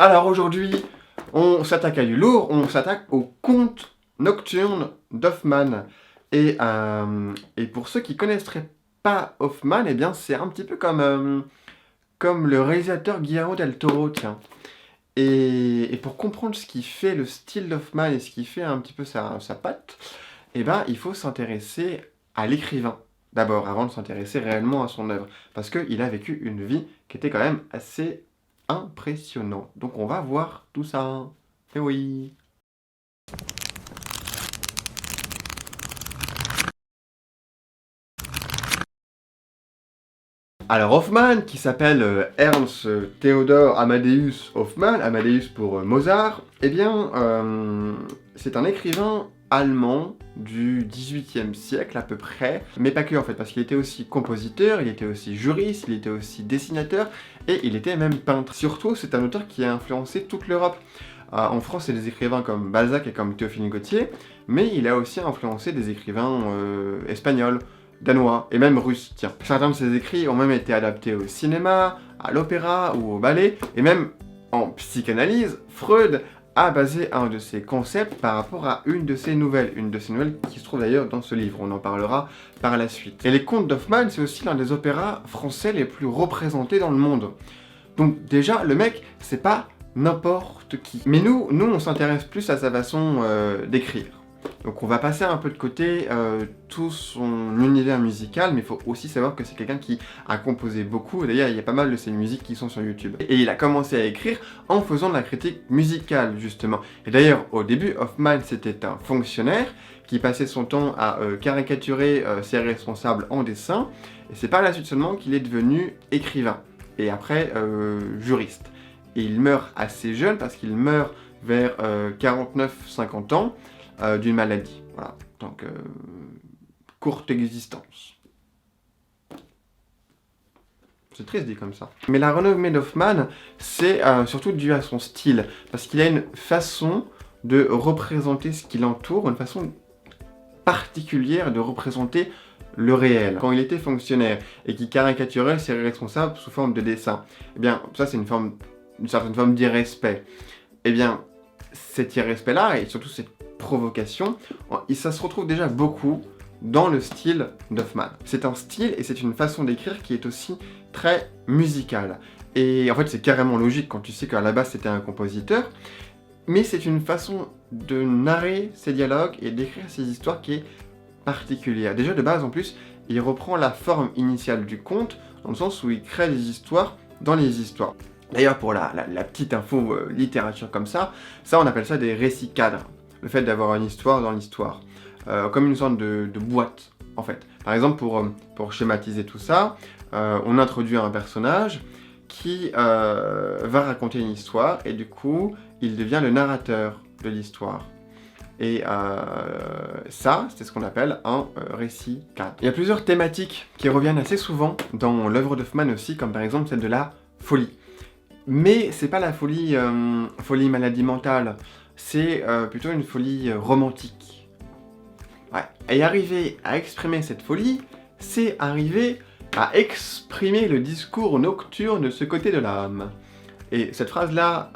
Alors aujourd'hui, on s'attaque à du lourd, on s'attaque au conte nocturne d'Hoffmann. Et pour ceux qui connaîtraient pas Hoffmann, eh bien c'est un petit peu comme le réalisateur Guillermo del Toro, tiens. Et pour comprendre ce qui fait le style d'Hoffmann et ce qui fait un petit peu sa patte, eh ben il faut s'intéresser à l'écrivain. D'abord, avant de s'intéresser réellement à son œuvre. Parce qu'il a vécu une vie qui était quand même assez impressionnante. Donc on va voir tout ça. Eh oui. Alors Hoffmann, qui s'appelle Ernst Theodor Amadeus Hoffmann, Amadeus pour Mozart, eh bien, c'est un écrivain allemand du XVIIIe siècle à peu près, mais pas que en fait, parce qu'il était aussi compositeur, il était aussi juriste, il était aussi dessinateur, et il était même peintre. Surtout, c'est un auteur qui a influencé toute l'Europe. En France, c'est des écrivains comme Balzac et comme Théophile Gautier, mais il a aussi influencé des écrivains espagnols, danois et même russes, tiens. Certains de ses écrits ont même été adaptés au cinéma, à l'opéra ou au ballet, et même en psychanalyse, Freud a basé un de ses concepts par rapport à une de ses nouvelles qui se trouve d'ailleurs dans ce livre, on en parlera par la suite. Et les contes d'Hoffmann, c'est aussi l'un des opéras français les plus représentés dans le monde. Donc déjà, le mec, c'est pas n'importe qui. Mais nous on s'intéresse plus à sa façon d'écrire. Donc on va passer un peu de côté tout son univers musical, mais il faut aussi savoir que c'est quelqu'un qui a composé beaucoup. D'ailleurs, il y a pas mal de ses musiques qui sont sur YouTube. Et il a commencé à écrire en faisant de la critique musicale, justement. Et d'ailleurs, au début, Hoffmann, c'était un fonctionnaire qui passait son temps à caricaturer ses responsables en dessin. Et c'est par la suite seulement qu'il est devenu écrivain. Et après, juriste. Et il meurt assez jeune, parce qu'il meurt vers 49-50 ans, d'une maladie. Voilà, donc courte existence. C'est triste dit comme ça. Mais la renommée d'Hoffmann, c'est surtout dû à son style, parce qu'il a une façon de représenter ce qui l'entoure, une façon particulière de représenter le réel. Quand il était fonctionnaire et qu'il caricaturait ses responsables sous forme de dessin, eh bien, ça c'est une certaine forme d'irrespect. Eh bien, cet irrespect-là, et surtout cette provocation, ça se retrouve déjà beaucoup dans le style d'Hoffmann. C'est un style et c'est une façon d'écrire qui est aussi très musicale. Et en fait, c'est carrément logique quand tu sais qu'à la base c'était un compositeur, mais c'est une façon de narrer ses dialogues et d'écrire ses histoires qui est particulière. Déjà de base en plus, il reprend la forme initiale du conte, dans le sens où il crée des histoires dans les histoires. D'ailleurs, pour la petite info littérature comme ça on appelle ça des récits cadres. Le fait d'avoir une histoire dans l'histoire. Comme une sorte de boîte, en fait. Par exemple, pour schématiser tout ça, on introduit un personnage qui va raconter une histoire, et du coup, il devient le narrateur de l'histoire. Et ça, c'est ce qu'on appelle un récit cadre. Il y a plusieurs thématiques qui reviennent assez souvent dans l'œuvre d'Hoffmann aussi, comme par exemple celle de la folie. Mais c'est pas la folie, folie maladie mentale, c'est plutôt une folie romantique. Ouais. Et arriver à exprimer cette folie, c'est arriver à exprimer le discours nocturne de ce côté de l'âme. Et cette phrase-là,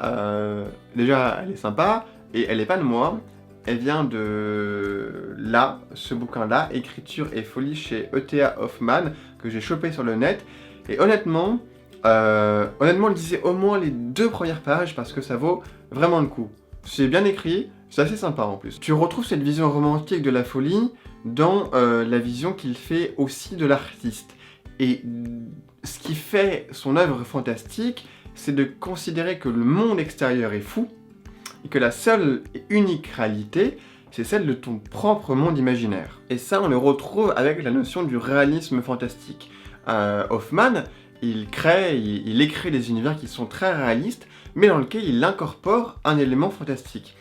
déjà, elle est sympa, et elle est pas de moi, elle vient de là, ce bouquin-là, Écriture et folie chez E.T.A. Hoffmann, que j'ai chopé sur le net, et honnêtement, lisez au moins les 2 premières pages parce que ça vaut vraiment le coup. C'est bien écrit, c'est assez sympa en plus. Tu retrouves cette vision romantique de la folie dans la vision qu'il fait aussi de l'artiste. Et ce qui fait son œuvre fantastique, c'est de considérer que le monde extérieur est fou, et que la seule et unique réalité, c'est celle de ton propre monde imaginaire. Et ça, on le retrouve avec la notion du réalisme fantastique. Hoffmann, il écrit des univers qui sont très réalistes, mais dans lesquels il incorpore un élément fantastique.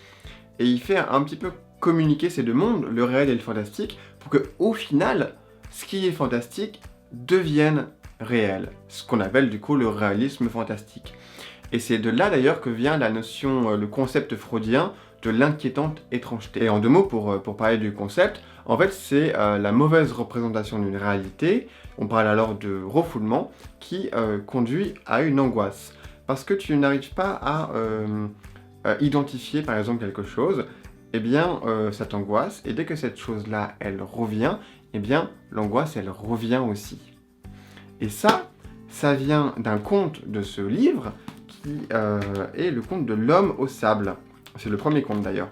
Et il fait un petit peu communiquer ces deux mondes, le réel et le fantastique, pour que, au final, ce qui est fantastique devienne réel. Ce qu'on appelle du coup le réalisme fantastique. Et c'est de là d'ailleurs que vient la notion, le concept freudien de l'inquiétante étrangeté. Et en 2 mots, pour parler du concept, en fait c'est la mauvaise représentation d'une réalité, on parle alors de refoulement, qui conduit à une angoisse. parce que tu n'arrives pas à identifier par exemple quelque chose, eh bien ça t'angoisse, et dès que cette chose-là, elle revient, eh bien l'angoisse, elle revient aussi. Et ça vient d'un conte de ce livre, qui est le conte de l'homme au sable. C'est le premier conte d'ailleurs.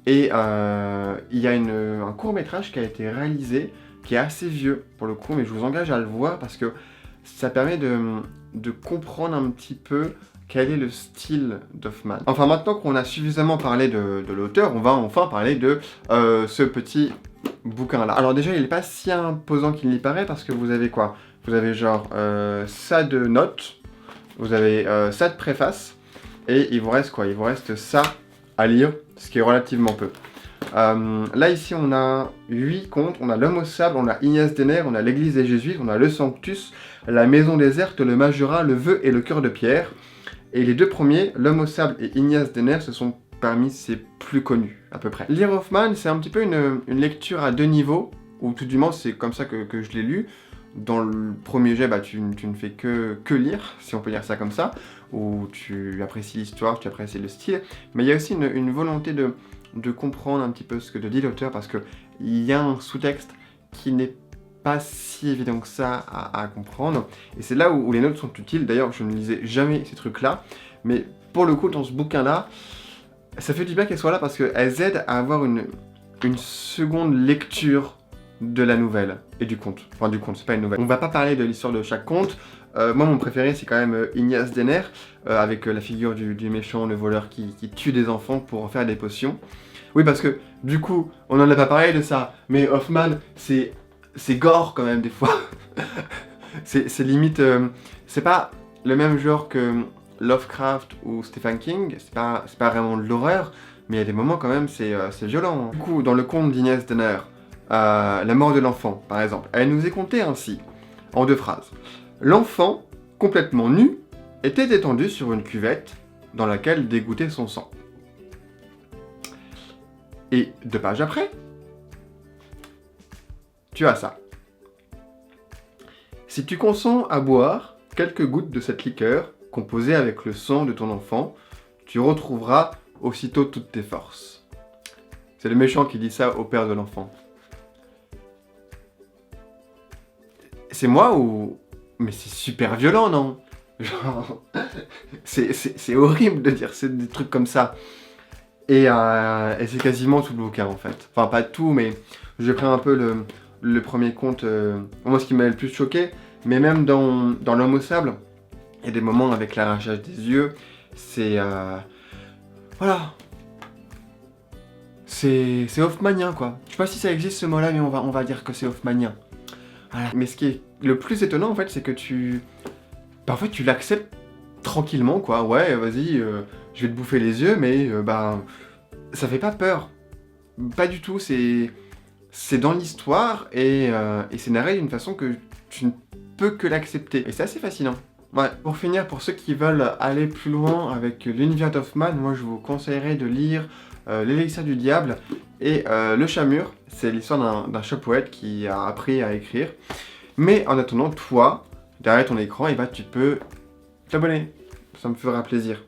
Et il y a un court-métrage qui a été réalisé, qui est assez vieux pour le coup, mais je vous engage à le voir parce que ça permet de comprendre un petit peu quel est le style d'Hoffmann. Enfin, maintenant qu'on a suffisamment parlé de l'auteur, on va enfin parler de ce petit bouquin-là. Alors déjà, il n'est pas si imposant qu'il n'y paraît parce que vous avez quoi? Vous avez genre ça de notes, vous avez ça de préface, et il vous reste quoi? Il vous reste ça à lire, ce qui est relativement peu. Là ici on a 8 contes, on a l'homme au sable, on a Ignace Denner, on a l'église des jésuites, on a le Sanctus, la maison déserte, le Majorat, le vœu et le cœur de pierre. Et les deux premiers, l'homme au sable et Ignace Denner, ce sont parmi ses plus connus à peu près. Lire Hoffmann, c'est un petit peu une lecture à deux niveaux, ou tout du moins c'est comme ça que je l'ai lu. Dans le premier jet, bah, tu ne fais que lire, si on peut dire ça comme ça, où tu apprécies l'histoire, tu apprécies le style, mais il y a aussi une volonté de comprendre un petit peu ce que te dit l'auteur, parce qu'il y a un sous-texte qui n'est pas si évident que ça à comprendre, et c'est là où les notes sont utiles. D'ailleurs, je ne lisais jamais ces trucs-là, mais pour le coup, dans ce bouquin-là, ça fait du bien qu'elles soient là, parce qu'elles aident à avoir une seconde lecture de la nouvelle et du conte. Enfin du conte, c'est pas une nouvelle. On va pas parler de l'histoire de chaque conte. Moi mon préféré c'est quand même Ignace Denner, avec la figure du méchant, le voleur qui tue des enfants pour en faire des potions. Oui, parce que du coup, on en a pas parlé de ça, mais Hoffmann c'est gore quand même des fois. c'est limite, c'est pas le même genre que Lovecraft ou Stephen King, c'est pas vraiment de l'horreur, mais il y a des moments quand même c'est violent. Du coup, dans le conte d'Ignace Denner, la mort de l'enfant, par exemple. Elle nous est contée ainsi, en 2 phrases. L'enfant, complètement nu, était étendu sur une cuvette dans laquelle dégouttait son sang. Et 2 pages après, tu as ça. Si tu consens à boire quelques gouttes de cette liqueur, composée avec le sang de ton enfant, tu retrouveras aussitôt toutes tes forces. C'est le méchant qui dit ça au père de l'enfant. C'est moi ou... Mais c'est super violent, non? Genre... c'est horrible de dire des trucs comme ça. Et c'est quasiment tout le bouquin, en fait. Enfin, pas tout, mais j'ai pris un peu le premier conte... Moi, ce qui m'a le plus choqué, mais même dans l'homme au sable, il y a des moments avec l'arrachage des yeux, c'est... Voilà. C'est Hoffmannien, quoi. Je sais pas si ça existe ce mot-là, mais on va dire que c'est Hoffmannien. Voilà. Mais ce qui est le plus étonnant en fait, c'est que parfois tu l'acceptes tranquillement, quoi. Ouais, vas-y, je vais te bouffer les yeux, mais ça fait pas peur. Pas du tout, c'est dans l'histoire et c'est narré d'une façon que tu ne peux que l'accepter. Et c'est assez fascinant. Ouais. Pour finir, pour ceux qui veulent aller plus loin avec l'univers d'Hoffmann, moi je vous conseillerais de lire L'élixir du diable et Le chat mûr. C'est l'histoire d'un chat poète qui a appris à écrire. Mais en attendant, toi, derrière ton écran, tu peux t'abonner. Ça me fera plaisir.